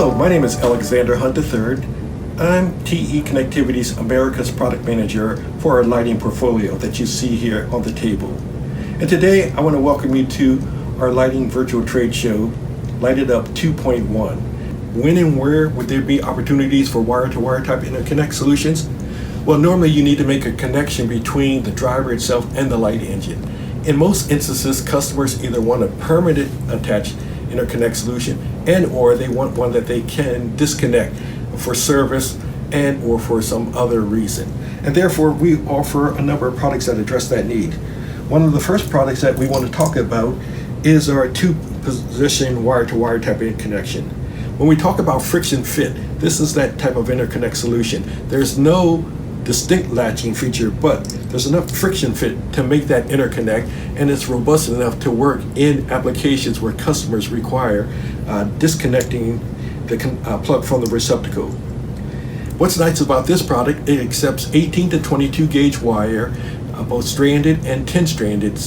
Hello, my name is Alexander Hunt III. I'm TE Connectivity's America's Product Manager for our lighting portfolio that you see here on the table. And today I want to welcome you to our lighting virtual trade show, Light It Up 2.1. When and where would there be opportunities for wire-to-wire type interconnect solutions? Well, normally you need to make a connection between the driver itself and the light engine. In most instances, customers either want a permanent attached interconnect solution and or they want one that they can disconnect for service and or for some other reason. And therefore, we offer a number of products that address that need. One of the first products that we want to talk about is our two-position wire-to-wire type interconnection. When we talk about friction fit, this is that type of interconnect solution. There's no distinct latching feature, but there's enough friction fit to make that interconnect, and it's robust enough to work in applications where customers require disconnecting the plug from the receptacle. What's nice about this product, it accepts 18 to 22 gauge wire, both stranded and 10 stranded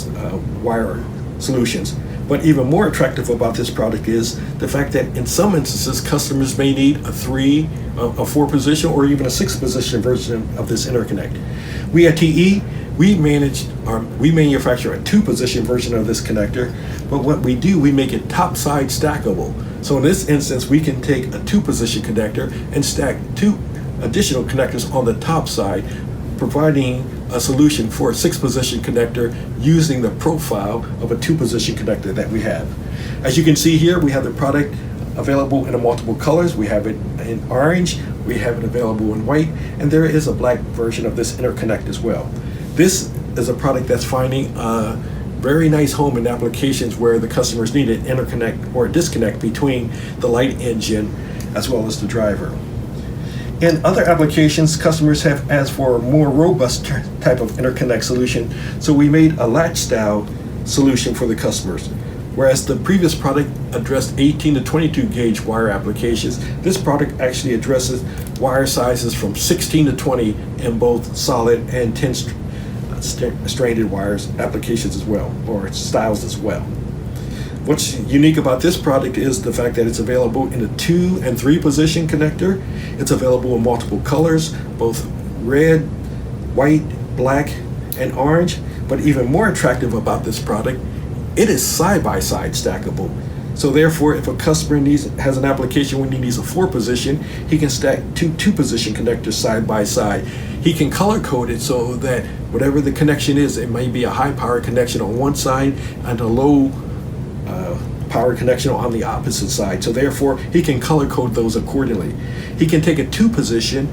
wire solutions. But even more attractive about this product is the fact that in some instances, customers may need a 4-position, or even a 6-position version of this interconnect. We at TE, we manufacture a 2-position version of this connector, but what we do, we make it top-side stackable. So in this instance, we can take a 2-position connector and stack 2 additional connectors on the top side, providing a solution for a 6-position connector using the profile of a 2-position connector that we have. As you can see here, we have the product available in multiple colors. We have it in orange, we have it available in white, and there is a black version of this interconnect as well. This is a product that's finding a very nice home in applications where the customers need an interconnect or a disconnect between the light engine as well as the driver. In other applications, customers have asked for a more robust type of interconnect solution, so we made a latch style solution for the customers. Whereas the previous product addressed 18 to 22 gauge wire applications, this product actually addresses wire sizes from 16 to 20 in both solid and 10 stranded wires applications as well, or styles as well. What's unique about this product is the fact that it's available in a 2 and 3-position connector. It's available in multiple colors, both red, white, black, and orange. But even more attractive about this product, it is side-by-side stackable. So therefore, if a customer has an application when he needs a 4-position, he can stack 2 2-position connectors side by side. He can color code it so that whatever the connection is, it may be a high power connection on one side and a low power connection on the opposite side. So therefore, he can color code those accordingly. He can take a 2-position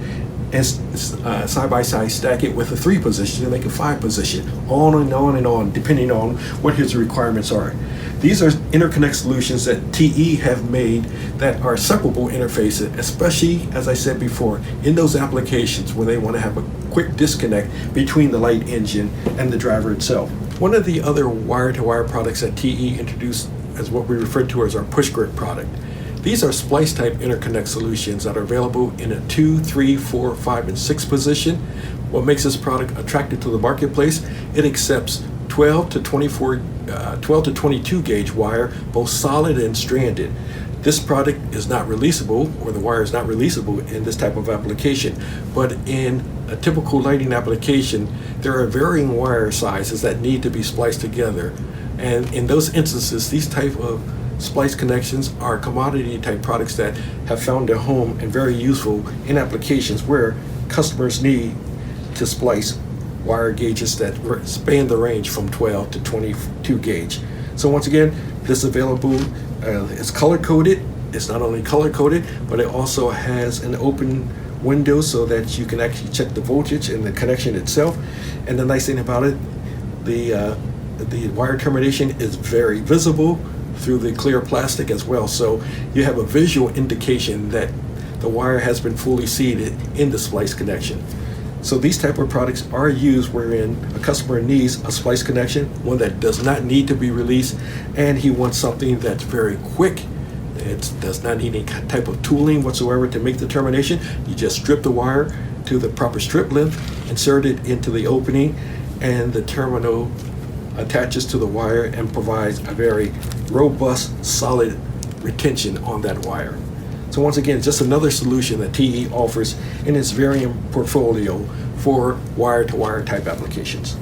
and side-by-side stack it with a 3-position to make a 5-position, on and on and on, depending on what his requirements are. These are interconnect solutions that TE have made that are separable interfaces, especially, as I said before, in those applications where they want to have a quick disconnect between the light engine and the driver itself. One of the other wire-to-wire products that TE introduced is what we refer to as our push grip product. These are splice type interconnect solutions that are available in a 2, 3, 4, 5, and 6 position. What makes this product attractive to the marketplace, it accepts 12 to 22 gauge wire, both solid and stranded. This product is not releasable, or the wire is not releasable in this type of application, but in a typical lighting application, there are varying wire sizes that need to be spliced together. And in those instances, these type of splice connections are commodity type products that have found their home and very useful in applications where customers need to splice wire gauges that span the range from 12 to 22 gauge. So once again, this is available, it's color coded. It's not only color coded, but it also has an open window so that you can actually check the voltage and the connection itself. And the nice thing about it, the wire termination is very visible through the clear plastic as well. So you have a visual indication that the wire has been fully seated in the splice connection. So these type of products are used wherein a customer needs a splice connection, one that does not need to be released, and he wants something that's very quick. It does not need any type of tooling whatsoever to make the termination. You just strip the wire to the proper strip length, insert it into the opening, and the terminal attaches to the wire and provides a very robust, solid retention on that wire. So once again, just another solution that TE offers in its Variant portfolio for wire-to-wire type applications.